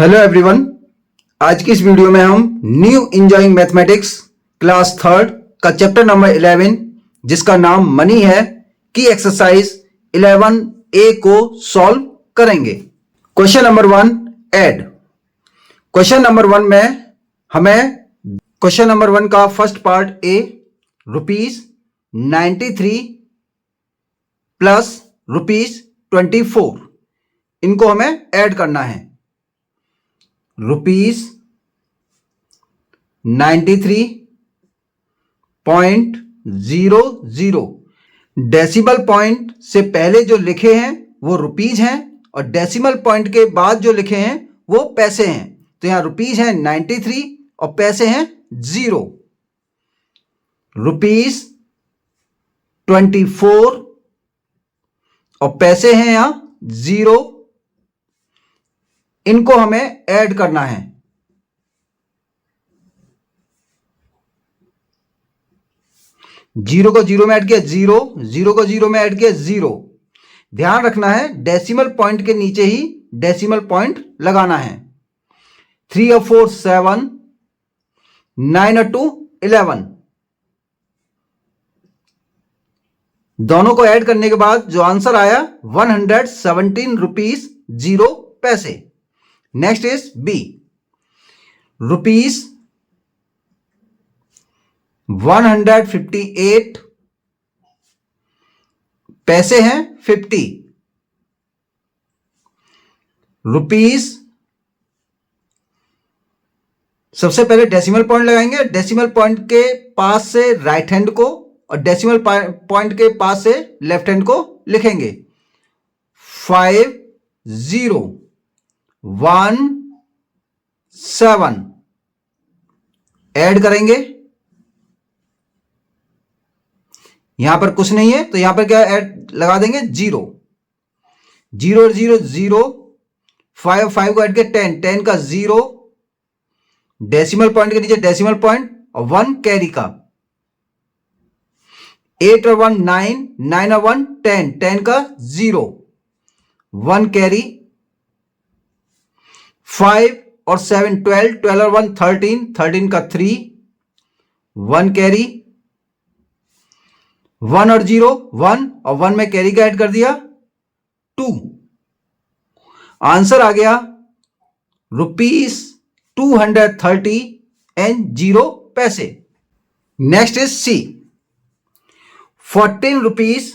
Hello everyone. आज की इस वीडियो में हम new enjoying mathematics class third का चैप्टर नंबर 11 जिसका नाम मनी है की एक्सरसाइज 11A को सॉल्व करेंगे। Question number 1 add. Question number 1 में हमें क्वेश्चन नंबर 1 का फर्स्ट पार्ट ए ₹93 प्लस ₹24 इनको हमें ऐड करना है। ₹93.00 डेसिमल पॉइंट से पहले जो लिखे हैं वो रुपीज हैं और डेसिमल पॉइंट के बाद जो लिखे हैं वो पैसे हैं। तो यहां रुपीज हैं 93 और पैसे हैं 0। ₹24 और पैसे हैं यहां 0। इनको हमें ऐड करना है। जीरो को जीरो में ऐड किया 0, 0 को 0 में ऐड किया 0। ध्यान रखना है डेसिमल पॉइंट के नीचे ही डेसिमल पॉइंट लगाना है। 3 और 4 7, 9 और 2 11। दोनों को ऐड करने के बाद जो आंसर आया 117 रुपीज 0 पैसे। Next is B. ₹158 पैसे हैं 50। सबसे पहले डेसिमल पॉइंट लगाएंगे। डेसिमल पॉइंट के पास से राइट हैंड को और डेसिमल पॉइंट के पास से लेफ्ट हैंड को लिखेंगे। 5017 ऐड करेंगे। यहां पर कुछ नहीं है तो यहां पर क्या ऐड लगा देंगे 0। 0 और 0 0। 5 5 को ऐड किया 10, 10 का 0। डेसिमल पॉइंट के नीचे डेसिमल पॉइंट और 1 कैरी का। 8 और 1 9, 9 और 1 10, 10 का 0, 1 कैरी। 5 और 7 12, 12 और 1 13, 13 का 3, 1 कैरी। 1 और 0 1 और 1 में कैरी का ऐड कर दिया 2। आंसर आ गया ₹230 एंड 0 पैसे। Next is C. 14 रुपीज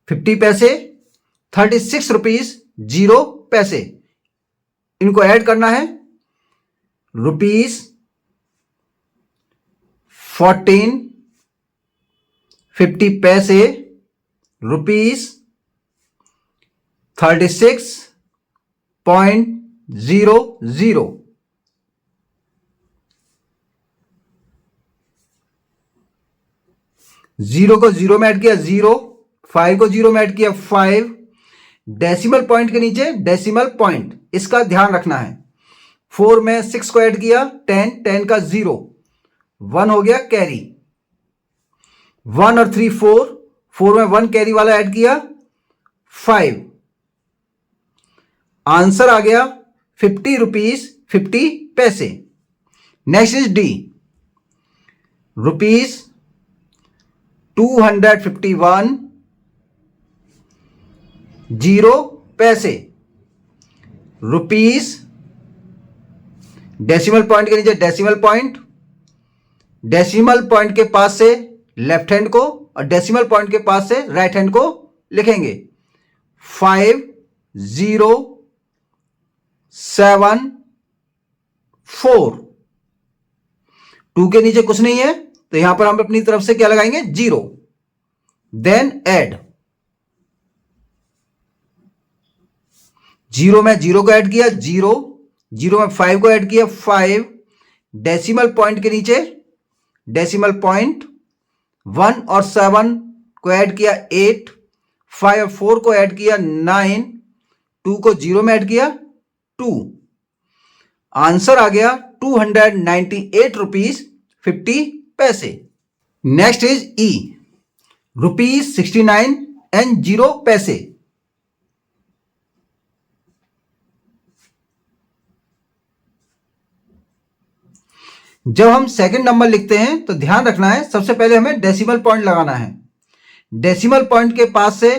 50 पैसे, 36 रुपीज 0 पैसे। इनको ऐड करना है। ₹14 50 पैसे, ₹36.00। जीरो को जीरो में ऐड किया 0, 5 को 0 में ऐड किया 5। डेसिमल पॉइंट के नीचे डेसिमल पॉइंट, इसका ध्यान रखना है। 4 में 6 को ऐड किया 10, 10 का 0, 1 हो गया कैरी। 1 और 3 4, 4 में 1 कैरी वाला ऐड किया 5। आंसर आ गया 50 रुपीज 50 पैसे। Next is D. ₹251 0 पैसे। डेसिमल पॉइंट के नीचे डेसिमल पॉइंट, डेसिमल पॉइंट के पास से लेफ्ट हैंड को और डेसिमल पॉइंट के पास से राइट हैंड को लिखेंगे। 5074। 2 के नीचे कुछ नहीं है तो यहां पर हम अपनी तरफ से क्या लगाएंगे 0। Then add. 0 में 0 को ऐड किया 0, 0 में 5 को ऐड किया 5। डेसिमल पॉइंट के नीचे डेसिमल पॉइंट, 1 और 7 को ऐड किया 8, 5 और 4 को ऐड किया 9, 2 को 0 में ऐड किया 2। आंसर आ गया 298 रुपीज 50 पैसे। Next is E. ₹69 एंड 0 पैसे। जब हम सेकंड नंबर लिखते हैं तो ध्यान रखना है, सबसे पहले हमें डेसिमल पॉइंट लगाना है। डेसिमल पॉइंट के पास से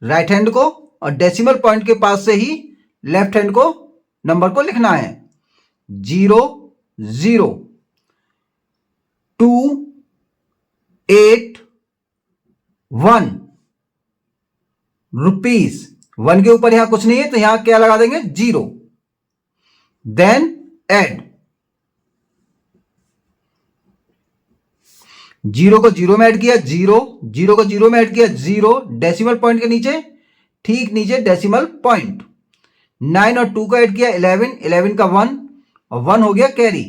राइट हैंड को और डेसिमल पॉइंट के पास से ही लेफ्ट हैंड को नंबर को लिखना है। 0 0 2 8 1 रुपीस। 1 के ऊपर यहां कुछ नहीं है तो यहां क्या लगा देंगे, 0। देन एड, 0 को 0 में ऐड किया 0, 0 को 0 में ऐड किया 0, डेसिमल पॉइंट के नीचे ठीक नीचे डेसिमल पॉइंट। 9 और 2 को ऐड किया 11, 11 का 1 और 1 हो गया कैरी।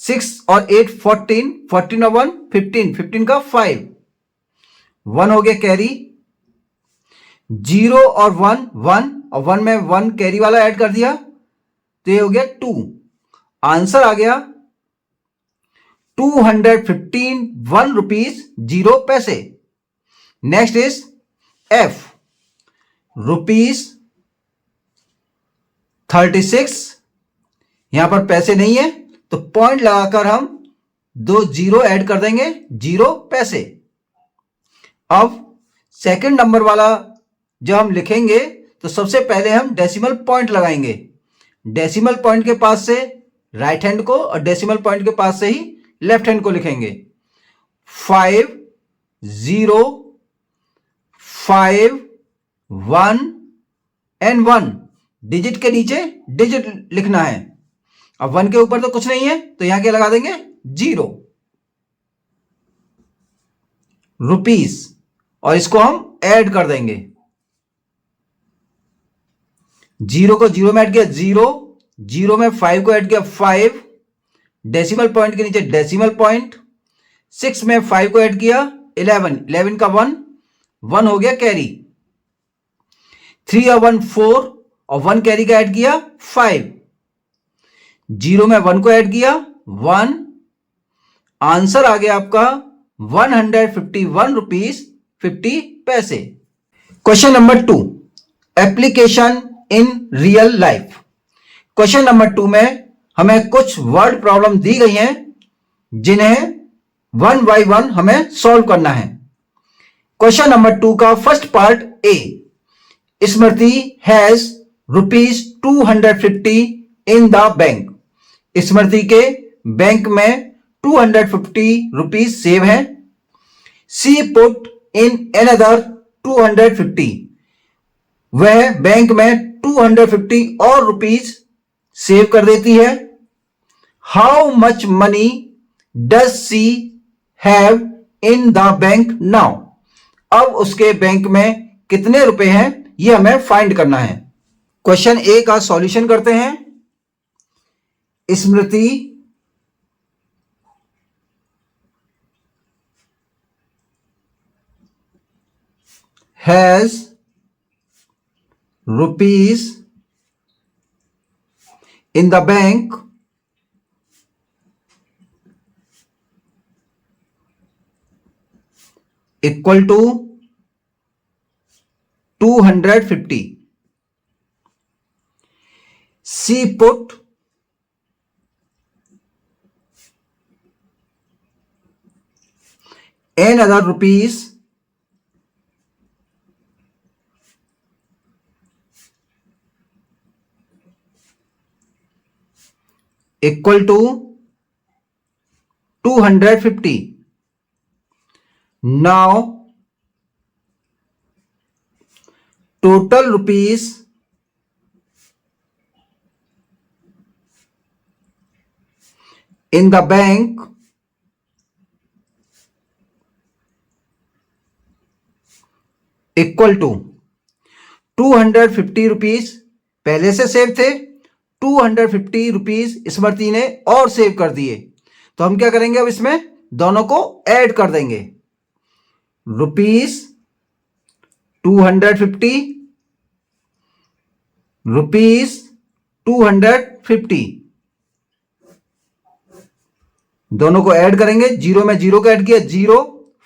6 और 8 14, 14 और 1 15, 15 का 5, 1 हो गया कैरी। 0 और 1 1 और 1 में 1 कैरी वाला ऐड कर दिया तो ये हो गया 2। आंसर आ गया 215 1 रुपीज 0 पैसे। Next is F, rupees 36। यहां पर पैसे नहीं है तो पॉइंट लगाकर हम 2 0 ऐड कर देंगे, 0 पैसे। अब सेकंड नंबर वाला जब हम लिखेंगे तो सबसे पहले हम डेसिमल पॉइंट लगाएंगे। डेसिमल पॉइंट के पास से राइट हैंड को और डेसिमल पॉइंट के पास से ही लेफ्ट हैंड को लिखेंगे। 5 0 5 1 एंड 1, डिजिट के नीचे डिजिट लिखना है। अब 1 के ऊपर तो कुछ नहीं है तो यहां क्या लगा देंगे, 0 रुपीस और इसको हम ऐड कर देंगे। 0 को 0 में ऐड किया 0, 0 में 5 को ऐड किया 5, डेसिमल पॉइंट के नीचे डेसिमल पॉइंट। 6 में 5 को ऐड किया 11, 11 का 1, 1 हो गया कैरी। 3 और 1 4 और 1 कैरी का ऐड किया 5। 0 में 1 को ऐड किया 1। आंसर आ गया आपका 151 रुपीज 50 पैसे। Question number 2, application in real life. Question number 2 में हमें कुछ वर्ड प्रॉब्लम दी गई हैं जिन्हें 1 बाय 1 हमें सॉल्व करना है। क्वेश्चन नंबर 2 का first part A, Smriti has rupees 250 in the bank. Smriti के बैंक में 250 रुपीज सेव है। सी पुट इन अनदर 250, वह बैंक में 250 और रुपीज सेव कर देती है। How much money does she have in the bank now. अब उसके बैंक में कितने रुपए हैं ये हमें फाइंड करना है। क्वेश्चन ए का सॉल्यूशन करते हैं। Smriti has rupees in the bank equal to 250. She put another rupees equal to 250. Now total rupees in the bank equal to 250 rupees पहले से सेव थे, 250 रुपीज स्मृति ने और सेव कर दिए। तो हम क्या करेंगे, अब इसमें दोनों को ऐड कर देंगे। रुपीज 250 रुपीज 250 दोनों को ऐड करेंगे। 0 में 0 को ऐड किया 0,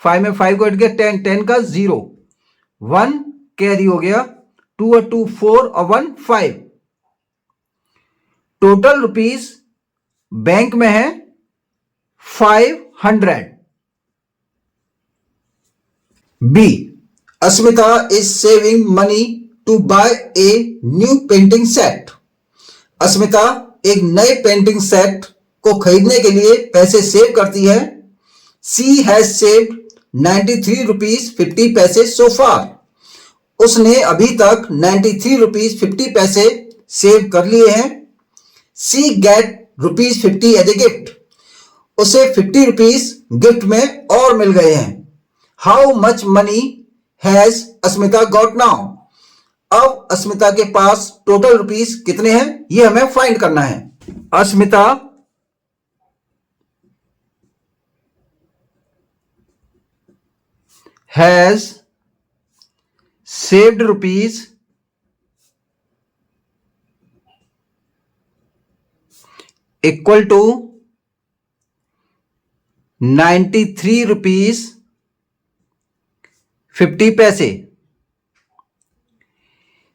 5 में 5 को ऐड किया 10, 10 का 0, 1 कैरी हो गया, 2 और 2 4 और 1 5। टोटल रुपीज बैंक में है 500। B, Asmita is saving money to buy a new painting set. Asmita एक नए पेंटिंग सेट को खरीदने के लिए पैसे सेव करती है। सी हैज सेव्ड 93 रुपीज 50 पैसे सो फार। उसने अभी तक 93 रुपीज 50 पैसे सेव कर लिए हैं। She get rupees 50 as a gift. उसे 50 रुपीज गिफ्ट में और मिल गए हैं। How much money has Asmita got now. अब अस्मिता के पास टोटल रुपीज कितने हैं ये हमें फाइंड करना है। अस्मिता has saved rupees equal to 93 rupees 50 पैसे।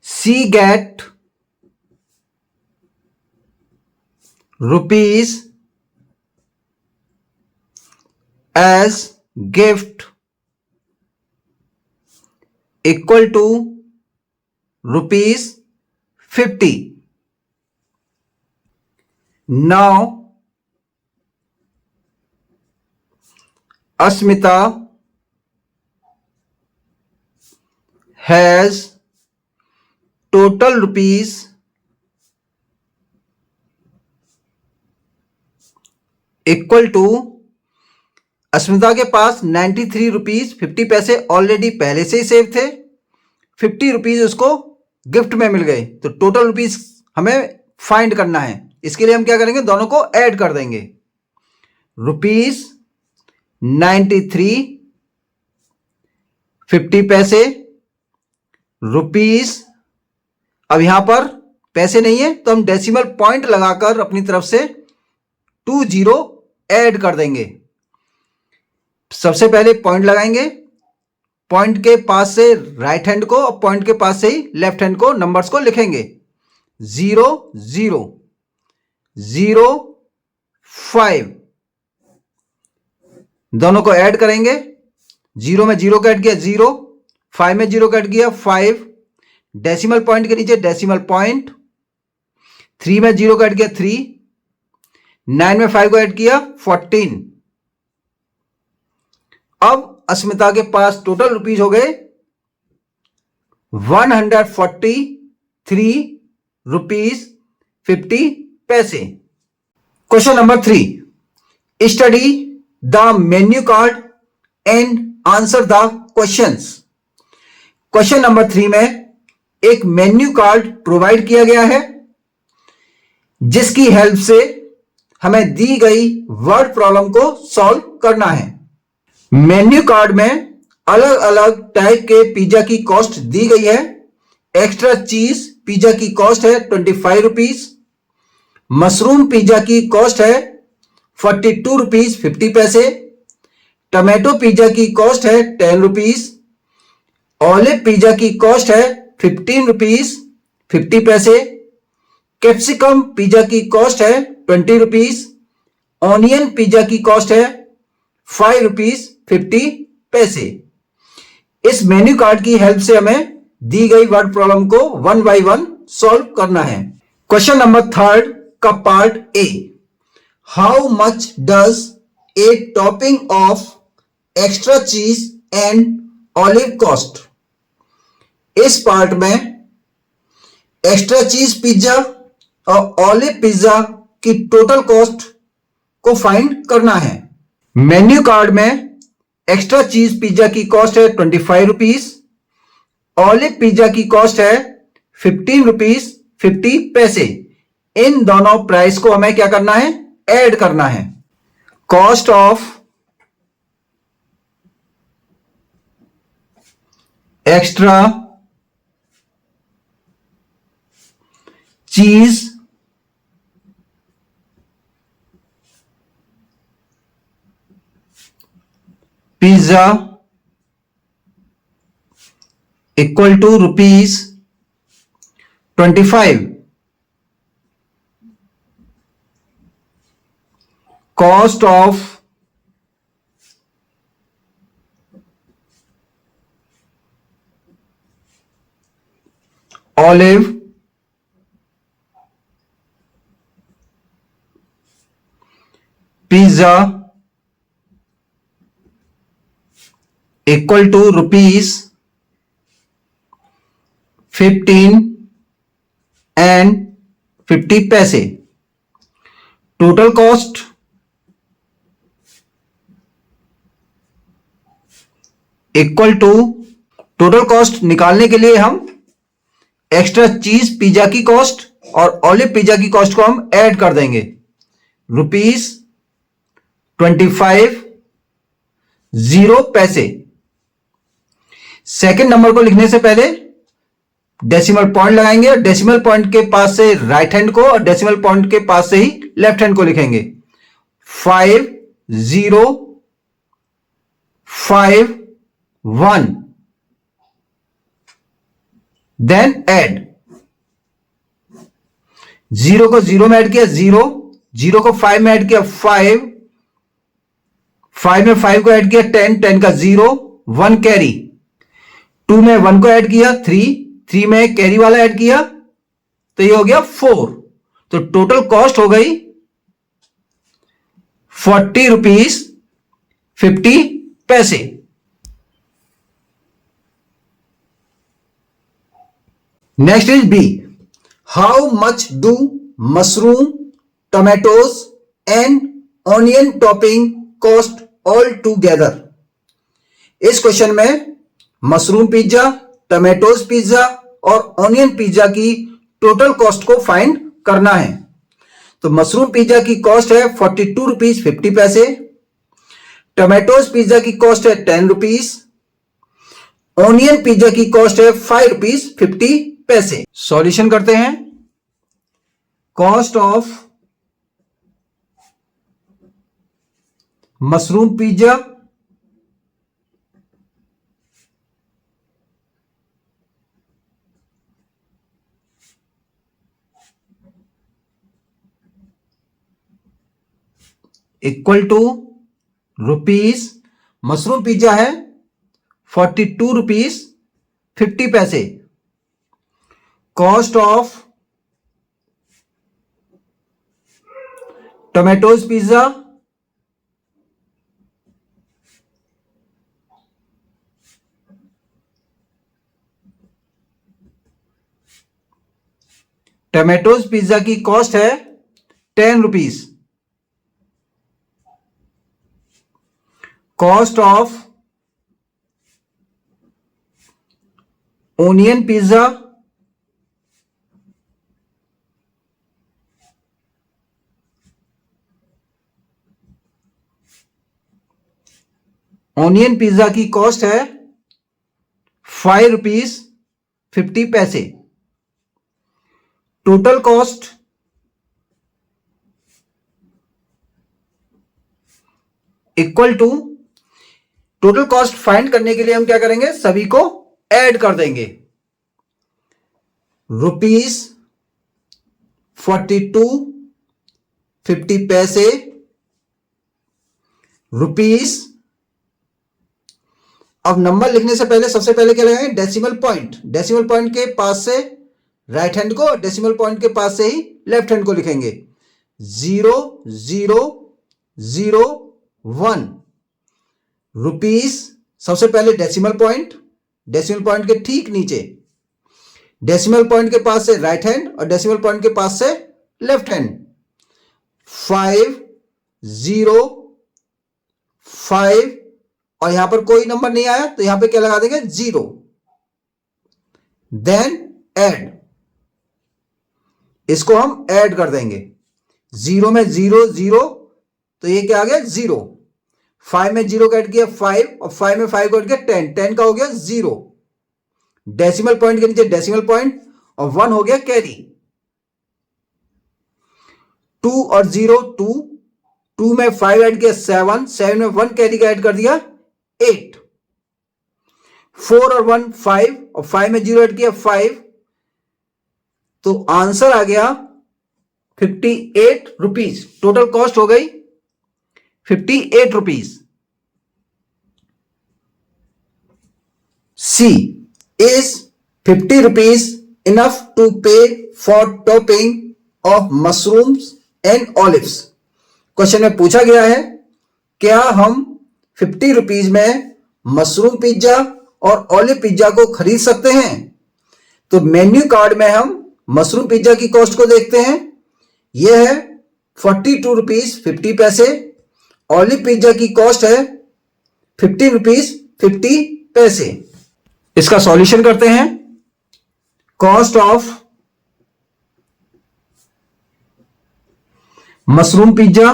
She get rupees as gift equal to rupees 50। Now Asmita has total rupees equal to, अस्मिता के पास 93 रुपीज 50 पैसे ऑलरेडी पहले से ही सेव थे। 50 रुपीज उसको गिफ्ट में मिल गए, तो टोटल रुपीज हमें फाइंड करना है। इसके लिए हम क्या करेंगे, दोनों को ऐड कर देंगे। रुपीज 93 50 पैसे रुपीज, अब यहां पर पैसे नहीं है तो हम डेसिमल पॉइंट लगाकर अपनी तरफ से 20 ऐड कर देंगे। सबसे पहले पॉइंट लगाएंगे, पॉइंट के पास से राइट हैंड को और पॉइंट के पास से ही लेफ्ट हैंड को नंबर्स को लिखेंगे। 0 0 0 5, दोनों को ऐड करेंगे। 0 में 0 का ऐड किया 0, 5 में 0 का ऐड किया 5, डेसिमल पॉइंट के नीचे डेसिमल पॉइंट। 3 में 0 का ऐड किया 3, 9 में 5 को ऐड किया 14। अब अस्मिता के पास टोटल रुपीज हो गए 143 रुपीज 50 पैसे। Question number 3, study the menu card and answer the questions. Question number 3 में एक मेन्यू कार्ड प्रोवाइड किया गया है जिसकी हेल्प से हमें दी गई वर्ड प्रॉब्लम को सॉल्व करना है। मेन्यू कार्ड में अलग अलग टाइप के पिज्जा की कॉस्ट दी गई है। एक्स्ट्रा चीज पिज्जा की कॉस्ट है 25 रुपीज। मशरूम पिज्जा की कॉस्ट है 42 रुपीज 50 पैसे। टमाटो पिज्जा की कॉस्ट है 10 रुपीज। ऑलिव पिज्जा की कॉस्ट है 15 रुपीज 50 पैसे। कैप्सिकम पिज्जा की कॉस्ट है 20 रुपीज। ऑनियन पिज्जा की कॉस्ट है 5 रुपीज 50 पैसे। इस मेन्यू कार्ड की हेल्प से हमें दी गई वर्ड प्रॉब्लम को 1 बाय 1 सॉल्व करना है। क्वेश्चन नंबर 3 का part A, how much does a topping of extra चीज एंड ऑलिव कॉस्ट। इस पार्ट में एक्स्ट्रा चीज पिज्जा और ऑलिव पिज्जा की टोटल कॉस्ट को फाइंड करना है। मेन्यू कार्ड में एक्स्ट्रा चीज पिज्जा की कॉस्ट है 25 रुपीज। ऑलिव पिज्जा की कॉस्ट है 15 रुपीज 50 पैसे। इन दोनों प्राइस को हमें क्या करना है, ऐड करना है। Cost of extra cheese pizza equal to rupees 25। Cost of olive pizza equal to ₹15 and 50 पैसे। Total cost equal to, total cost निकालने के लिए हम एक्स्ट्रा चीज पिज्जा की कॉस्ट और ऑलिव पिज्जा की कॉस्ट को हम ऐड कर देंगे। ₹25 0 पैसे। सेकंड नंबर को लिखने से पहले डेसिमल पॉइंट लगाएंगे और डेसिमल पॉइंट के पास से राइट हैंड को और डेसिमल पॉइंट के पास से ही लेफ्ट हैंड को लिखेंगे। 5 0 5 1, देन ऐड। 0 को 0 में ऐड किया 0, 0 को 5 में ऐड किया 5, 5 में 5 को ऐड किया 10, 10 का 0, 1 कैरी। 2 में 1 को ऐड किया 3, 3 में कैरी वाला ऐड किया तो ये हो गया 4। तो टोटल कॉस्ट हो गई ₹40.50। Next is B. How much do mushroom, tomatoes and onion topping cost all together. इस क्वेश्चन में मशरूम पिज्जा, टोमेटोज पिज्जा और ऑनियन पिज्जा की टोटल कॉस्ट को फाइंड करना है। तो मशरूम पिज्जा की कॉस्ट है ₹42.50। टोमेटोज पिज्जा की कॉस्ट है ₹10। ऑनियन पिज्जा की कॉस्ट है ₹5.50। सॉल्यूशन करते हैं। Cost of mushroom pizza equal to rupees, mushroom pizza है ₹42.50। Cost of tomatoes pizza tomatoes pizza की कॉस्ट है ₹10। Cost of onion pizza onion pizza की कॉस्ट है ₹5.50। Total cost equal to, total cost find करने के लिए हम क्या करेंगे, सभी को ऐड कर देंगे। ₹42.50 रुपीस। अब नंबर लिखने से पहले सबसे पहले क्या लगाएंगे, डेसिमल पॉइंट। डेसिमल पॉइंट के पास से राइट हैंड को, डेसिमल पॉइंट के पास से ही लेफ्ट हैंड को लिखेंगे। 0.001 रुपीस। सबसे पहले डेसिमल पॉइंट, डेसिमल पॉइंट के ठीक नीचे डेसिमल पॉइंट के पास से राइट हैंड और डेसिमल पॉइंट के पास से लेफ्ट हैंड। 505 और यहां पर कोई नंबर नहीं आया तो यहां पे क्या लगा देंगे, 0। देन ऐड, इसको हम ऐड कर देंगे। 0 में 0 0 तो ये क्या आ गया, 0। 5 में 0 का ऐड किया 5 और 5 में 5 को ऐड किया 10, 10 का हो गया 0। डेसिमल पॉइंट के नीचे डेसिमल पॉइंट और 1 हो गया कैरी। 2 और 0 2, 2 में 5 ऐड किया 7, 7 में 1 कैरी का ऐड कर दिया 8। 4 और 1 5 और 5 में 0 ऐड किया 5। तो आंसर आ गया ₹58। टोटल कॉस्ट हो गई 58 rupees. C. Is 50 rupees enough to pay for topping of mushrooms and olives? Question में पूछा गया है क्या हम 50 रुपीज में मशरूम पिज्जा और ऑलिव पिज्जा को खरीद सकते हैं? तो मेन्यू कार्ड में हम मशरूम पिज्जा की कॉस्ट को देखते हैं। यह है 42 रुपीज 50 पैसे। ऑलिव पिज्जा की कॉस्ट है 15 रुपीज 50 पैसे। इसका सॉल्यूशन करते हैं। Cost of mushroom pizza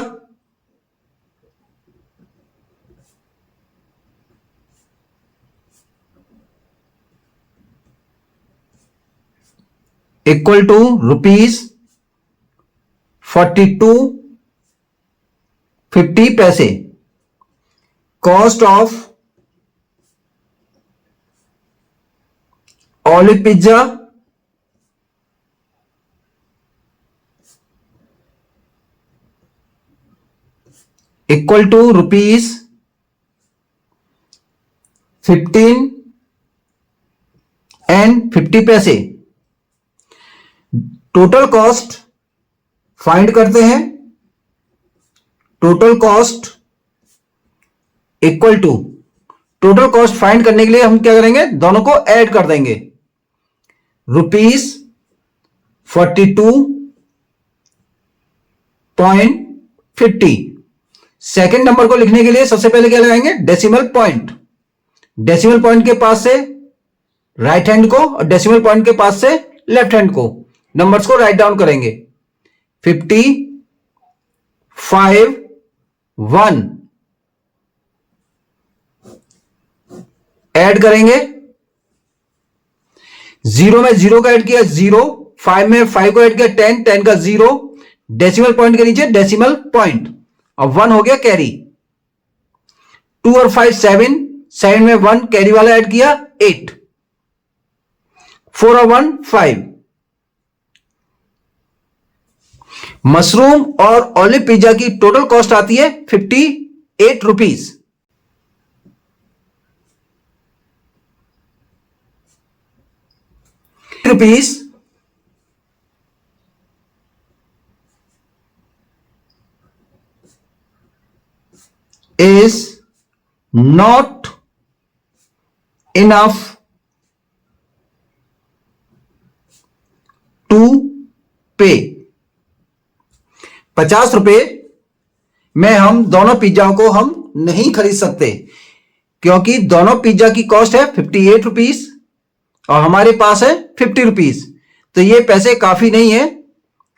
equal to rupees 42.50 पैसे। Cost of olive pizza equal to rupees 15.50 पैसे। टोटल कॉस्ट फाइंड करते हैं। Total cost equal to, total cost find करने के लिए हम क्या करेंगे, दोनों को ऐड कर देंगे। रुपीज 42.50। सेकेंड नंबर को लिखने के लिए सबसे पहले क्या लगाएंगे, डेसिमल पॉइंट। डेसिमल पॉइंट के पास से राइट हैंड को और डेसिमल पॉइंट के पास से लेफ्ट हैंड को, नंबर्स को राइट डाउन करेंगे। 55.1 ऐड करेंगे। 0 में 0 का ऐड किया 0, 5 में 5 को ऐड किया 10, 10 का 0, डेसिमल पॉइंट के नीचे डेसिमल पॉइंट, और 1 हो गया कैरी। 2 और 5 7, 7 में 1 कैरी वाला ऐड किया 8, 4 और 1 5। मशरूम और ऑलिव पिज्जा की टोटल कॉस्ट आती है 58 rupees. Rupees is not enough to pay। 50 रुपए में हम दोनों पिज्जाओं को हम नहीं खरीद सकते, क्योंकि दोनों पिज्जा की कॉस्ट है 58 रुपीज और हमारे पास है 50 रुपीज। तो ये पैसे काफी नहीं है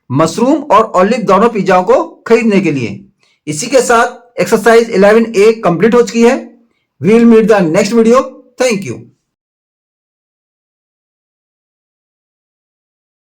मशरूम और ऑलिव दोनों पिज्जाओं को खरीदने के लिए। इसी के साथ एक्सरसाइज 11A कंप्लीट हो चुकी है। We will meet the next video. Thank you.